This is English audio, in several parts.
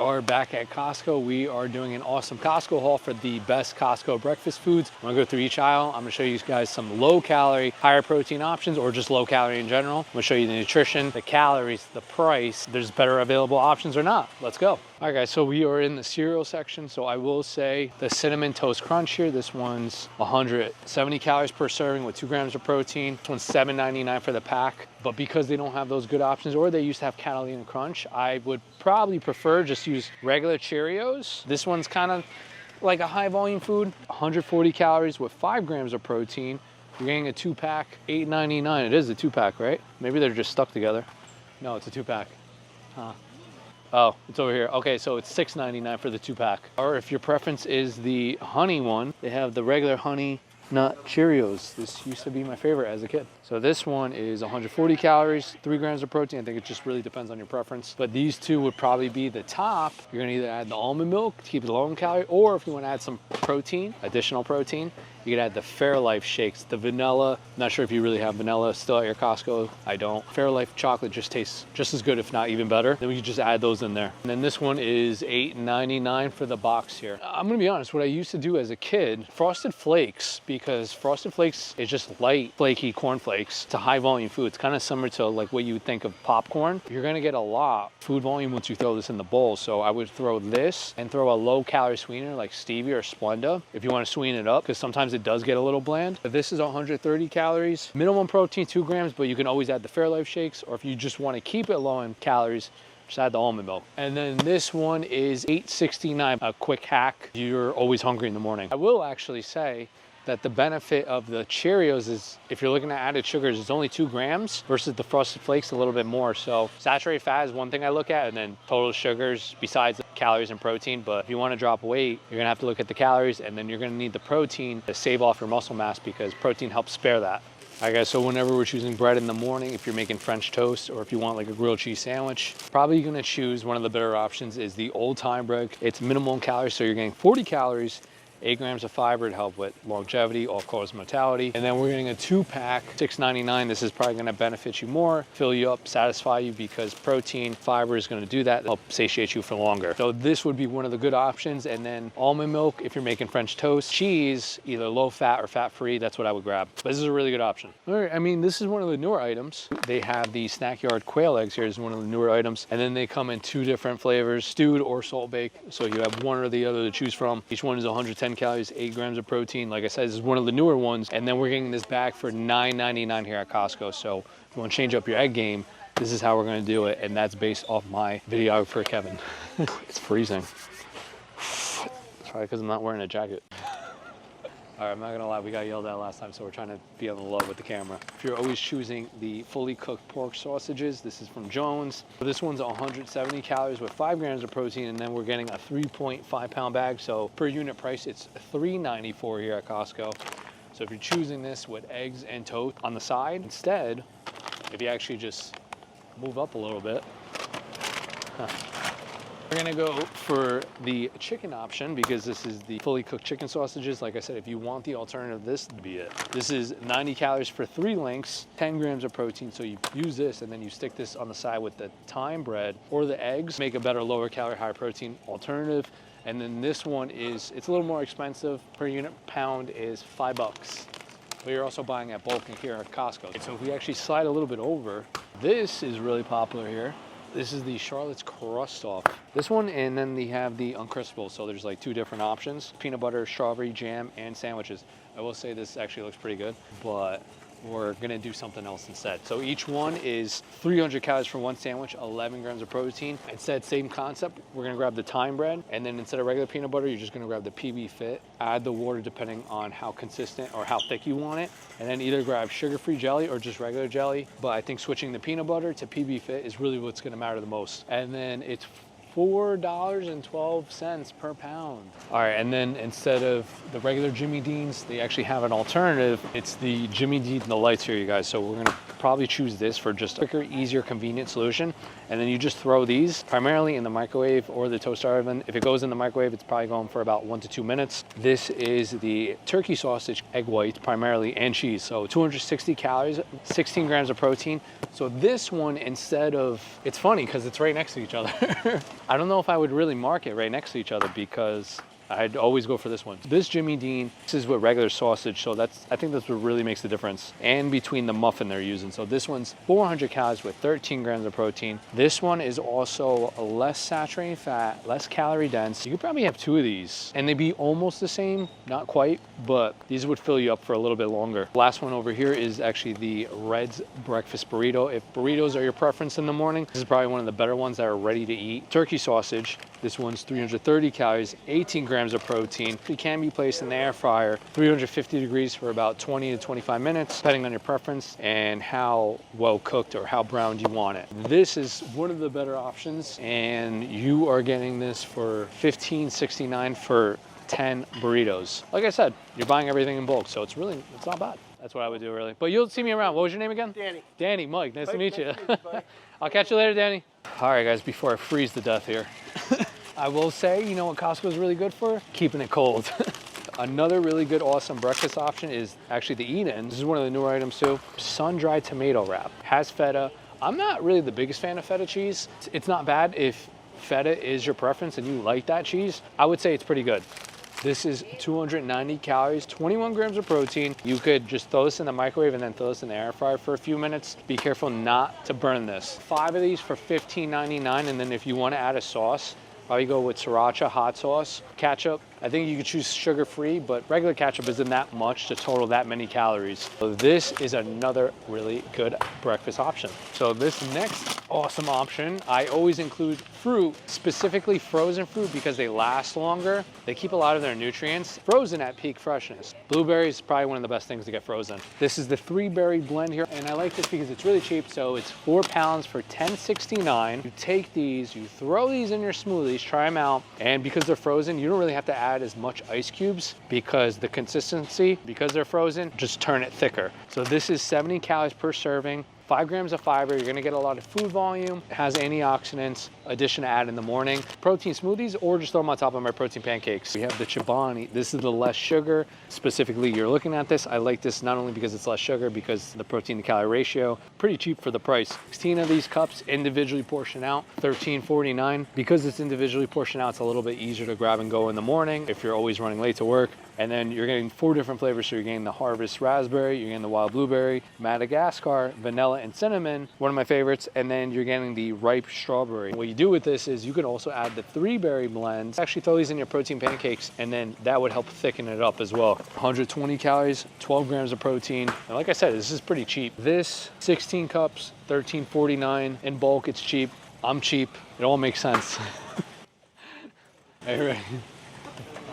are back at Costco. We are doing an awesome Costco haul for the best Costco breakfast foods. I'm gonna go through each aisle. I'm gonna show you guys some low calorie, higher protein options, or just low calorie in general. I'm gonna show you the nutrition, the calories, the price, there's better available options or not. Let's go. All right guys, so we are in the cereal section. So I will say the Cinnamon Toast Crunch here, this one's 170 calories per serving with 2 grams of protein. This one's $7.99 for the pack. But because they don't have those good options, or they used to have Catalina Crunch, I would probably prefer just use regular Cheerios. This one's kind of like a high volume food, 140 calories with 5 grams of protein. You're getting a 2-pack, $8.99. It is a 2-pack, right? Maybe they're just stuck together. No, it's a 2-pack. Huh. Oh, it's over here. Okay, so it's $6.99 for the 2-pack. Or if your preference is the honey one, they have the regular honey nut Cheerios. This used to be my favorite as a kid. So this one is 140 calories, 3 grams of protein. I think it just really depends on your preference. But these two would probably be the top. You're gonna either add the almond milk to keep it low in calorie, or if you wanna add some protein, additional protein, you could add the Fairlife shakes, the vanilla. Not sure if you really have vanilla still at your Costco. I don't. Fairlife chocolate just tastes just as good, if not even better. Then we can just add those in there. And then this one is $8.99 for the box here. I'm gonna be honest, what I used to do as a kid, Frosted Flakes, because Frosted Flakes is just light, flaky cornflakes. It's a high volume food. It's kind of similar to like what you would think of popcorn. You're gonna get a lot food volume once you throw this in the bowl. So I would throw this and throw a low calorie sweetener like stevia or Splenda if you wanna sweeten it up, because sometimes it does get a little bland. But this is 130 calories, minimum protein 2 grams, but you can always add the Fairlife shakes, or if you just want to keep it low in calories, just add the almond milk. And then this one is $8.69, a quick hack. You're always hungry in the morning. I will actually say that the benefit of the Cheerios is, if you're looking at added sugars, it's only 2 grams versus the Frosted Flakes a little bit more. So saturated fat is one thing I look at, and then total sugars besides the calories and protein. But if you want to drop weight, you're gonna have to look at the calories, and then you're gonna need the protein to save off your muscle mass, because protein helps spare that. All right guys, so whenever we're choosing bread in the morning, if you're making French toast, or if you want like a grilled cheese sandwich, probably gonna choose one of the better options is the old time bread. It's minimal in calories, so you're getting 40 calories, 8 grams of fiber to help with longevity, all-cause mortality. And then we're getting a 2-pack, $6.99. This is probably gonna benefit you more, fill you up, satisfy you, because protein, fiber is gonna do that, help satiate you for longer. So this would be one of the good options. And then almond milk, if you're making French toast, cheese, either low fat or fat-free, that's what I would grab. But this is a really good option. All right, I mean, this is one of the newer items. They have the Snack Yard quail eggs here is one of the newer items. And then they come in 2 different flavors, stewed or salt baked. So you have one or the other to choose from. Each one is 110 calories, 8 grams of protein. Like I said, this is one of the newer ones. And then we're getting this bag for $9.99 here at Costco. So if you want to change up your egg game, this is how we're going to do it. And that's based off my videographer, Kevin. It's freezing. Sorry, because I'm not wearing a jacket. All right, I'm not gonna lie, we got yelled at last time, so we're trying to be on the low with the camera. If you're always choosing the fully cooked pork sausages, this is from Jones. This one's 170 calories with 5 grams of protein, and then we're getting a 3.5 pound bag. So per unit price, it's $3.94 here at Costco. So if you're choosing this with eggs and toast on the side, instead, if you actually just move up a little bit, we're gonna go for the chicken option, because this is the fully cooked chicken sausages. Like I said, if you want the alternative, this would be it. This is 90 calories for 3 links, 10 grams of protein. So you use this and then you stick this on the side with the thyme bread or the eggs, make a better lower calorie, higher protein alternative. And then this one is, it's a little more expensive. Per unit pound is $5. But you're also buying at bulk here at Costco. So if we actually slide a little bit over, this is really popular here. This is the Charlotte's Crust Off. This one, and then they have the Uncrustables. So there's like 2 different options: peanut butter, strawberry jam, and sandwiches. I will say this actually looks pretty good, but we're gonna do something else instead. So each one is 300 calories for 1 sandwich, 11 grams of protein. Instead, same concept, we're gonna grab the thyme bread, and then instead of regular peanut butter, you're just gonna grab the PB Fit, add the water depending on how consistent or how thick you want it, and then either grab sugar-free jelly or just regular jelly. But I think switching the peanut butter to PB Fit is really what's gonna matter the most. And then it's $4.12 per pound. All right, and then instead of the regular Jimmy Dean's, they actually have an alternative. It's the Jimmy Dean, the lights here, you guys. So we're gonna probably choose this for just a quicker, easier, convenient solution. And then you just throw these primarily in the microwave or the toaster oven. If it goes in the microwave, it's probably going for about 1 to 2 minutes. This is the turkey sausage, egg white primarily, and cheese. So 260 calories, 16 grams of protein. So this one, instead of, it's funny because it's right next to each other. I don't know if I would really mark it right next to each other because I'd always go for this one. This Jimmy Dean, this is with regular sausage, so I think that's what really makes the difference. And between the muffin they're using. So this one's 400 calories with 13 grams of protein. This one is also less saturated fat, less calorie dense. You could probably have 2 of these and they'd be almost the same, not quite, but these would fill you up for a little bit longer. Last one over here is actually the Red's breakfast burrito. If burritos are your preference in the morning, this is probably one of the better ones that are ready to eat. Turkey sausage, this one's 330 calories, 18 grams of protein. It can be placed in the air fryer, 350 degrees for about 20 to 25 minutes, depending on your preference and how well cooked or how browned you want it. This is one of the better options, and you are getting this for $15.69 for 10 burritos. Like I said, you're buying everything in bulk, so it's not bad. That's what I would do, really. But you'll see me around. What was your name again? Danny. Danny, Mike, nice to meet you. Buddy. I'll catch you later, Danny. All right, guys, before I freeze to death here. I will say, you know what Costco is really good for? Keeping it cold. Another really good, awesome breakfast option is actually the eat-in. This is one of the newer items too. Sun-dried tomato wrap. Has feta. I'm not really the biggest fan of feta cheese. It's not bad if feta is your preference and you like that cheese. I would say it's pretty good. This is 290 calories, 21 grams of protein. You could just throw this in the microwave and then throw this in the air fryer for a few minutes. Be careful not to burn this. 5 of these for $15.99, and then if you want to add a sauce, probably go with sriracha hot sauce, ketchup. I think you could choose sugar-free, but regular ketchup isn't that much to total that many calories. So this is another really good breakfast option. So this next awesome option, I always include fruit, specifically frozen fruit, because they last longer. They keep a lot of their nutrients frozen at peak freshness. Blueberries is probably one of the best things to get frozen. This is the 3-berry blend here, and I like this because it's really cheap. So it's 4 pounds for $10.69. You take these, you throw these in your smoothies, try them out, and because they're frozen, you don't really have to add as much ice cubes because the consistency, because they're frozen, just turn it thicker. So this is 70 calories per serving. 5 grams of fiber, you're gonna get a lot of food volume. It has antioxidants, addition to add in the morning. Protein smoothies, or just throw them on top of my protein pancakes. We have the Chobani. This is the less sugar. Specifically, you're looking at this. I like this not only because it's less sugar, because the protein to calorie ratio, pretty cheap for the price. 16 of these cups individually portioned out, $13.49. Because it's individually portioned out, it's a little bit easier to grab and go in the morning if you're always running late to work. And then you're getting 4 different flavors. So you're getting the Harvest Raspberry, you're getting the Wild Blueberry, Madagascar, Vanilla, and Cinnamon, one of my favorites. And then you're getting the Ripe Strawberry. What you do with this is you can also add the 3-berry blends. Actually throw these in your protein pancakes, and then that would help thicken it up as well. 120 calories, 12 grams of protein. And like I said, this is pretty cheap. This 16 cups, $13.49. In bulk, it's cheap. I'm cheap. It all makes sense. Hey, right.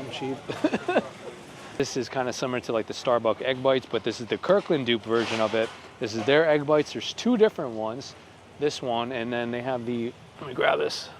I'm cheap. This is kind of similar to like the Starbucks egg bites, but this is the Kirkland dupe version of it. This is their egg bites. There's 2 different ones. This one, and then they have the, let me grab this,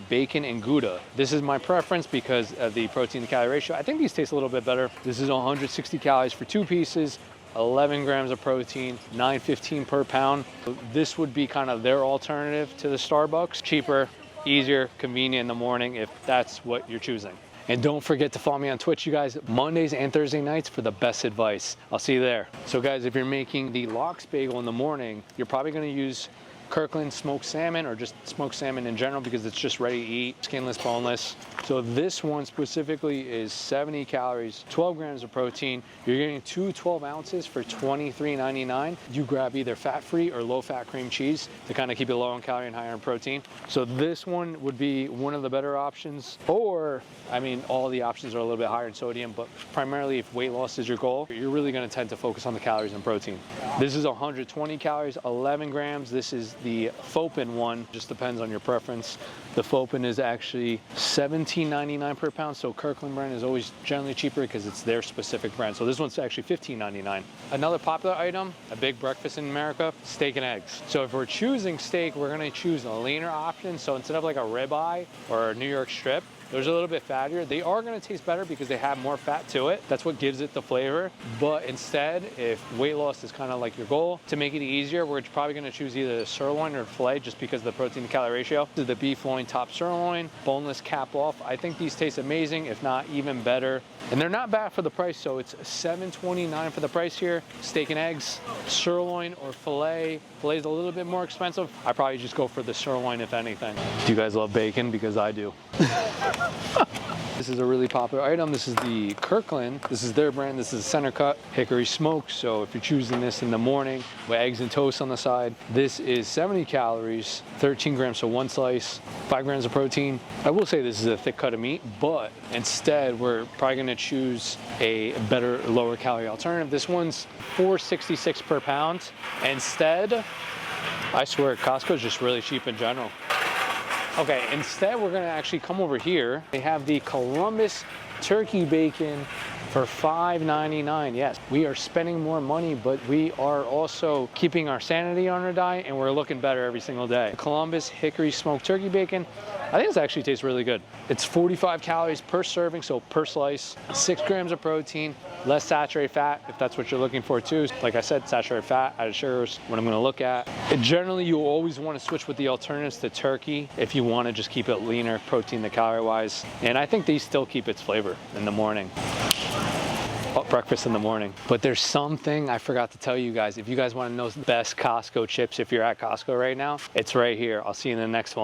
bacon and Gouda. This is my preference because of the protein to calorie ratio. I think these taste a little bit better. This is 160 calories for 2 pieces, 11 grams of protein, $9.15 per pound. So this would be kind of their alternative to the Starbucks. Cheaper, easier, convenient in the morning if that's what you're choosing. And don't forget to follow me on Twitch, you guys, Mondays and Thursday nights for the best advice. I'll see you there. So guys, if you're making the lox bagel in the morning, you're probably gonna use Kirkland smoked salmon, or just smoked salmon in general, because it's just ready to eat, skinless, boneless. So this one specifically is 70 calories, 12 grams of protein. You're getting 2 12 ounces for $23.99. You grab either fat-free or low-fat cream cheese to kind of keep it low in calorie and higher in protein. So this one would be one of the better options. Or, I mean, all the options are a little bit higher in sodium, but primarily if weight loss is your goal, you're really gonna tend to focus on the calories and protein. This is 120 calories, 11 grams. This is the Fopin one, just depends on your preference. The Fopin is actually $17.99 per pound, so Kirkland brand is always generally cheaper because it's their specific brand. So this one's actually $15.99. Another popular item, a big breakfast in America, steak and eggs. So if we're choosing steak, we're gonna choose a leaner option. So instead of like a ribeye or a New York strip, Those are a little bit fattier. They are gonna taste better because they have more fat to it. That's what gives it the flavor. But instead, if weight loss is kind of like your goal, to make it easier, we're probably gonna choose either the sirloin or filet just because of the protein to calorie ratio. This is the beef loin top sirloin, boneless cap off. I think these taste amazing, if not even better. And they're not bad for the price, so it's $7.29 for the price here. Steak and eggs, sirloin or filet. Filet's a little bit more expensive. I probably just go for the sirloin if anything. Do you guys love bacon? Because I do. This is a really popular item. This is the Kirkland. This is their brand. This is center cut hickory smoked. So if you're choosing this in the morning with eggs and toast on the side, this is 70 calories, 13 grams, so one slice, 5 grams of protein. I will say this is a thick cut of meat, but instead we're probably gonna choose a better, lower calorie alternative. This one's $4.66 per pound. Instead, I swear Costco is just really cheap in general. Okay, instead we're gonna actually come over here. They have the Columbus turkey bacon for $5.99. Yes, we are spending more money, but we are also keeping our sanity on our diet and we're looking better every single day. Columbus hickory smoked turkey bacon. I think this actually tastes really good. It's 45 calories per serving, so per slice, 6 grams of protein, less saturated fat, if that's what you're looking for too. Like I said, saturated fat, added sugars, what I'm gonna look at. And generally, you always wanna switch with the alternatives to turkey if you wanna just keep it leaner, protein to calorie wise. And I think these still keep its flavor in the morning. Breakfast in the morning. But there's something I forgot to tell you guys. If you guys wanna know the best Costco chips, if you're at Costco right now, it's right here. I'll see you in the next one.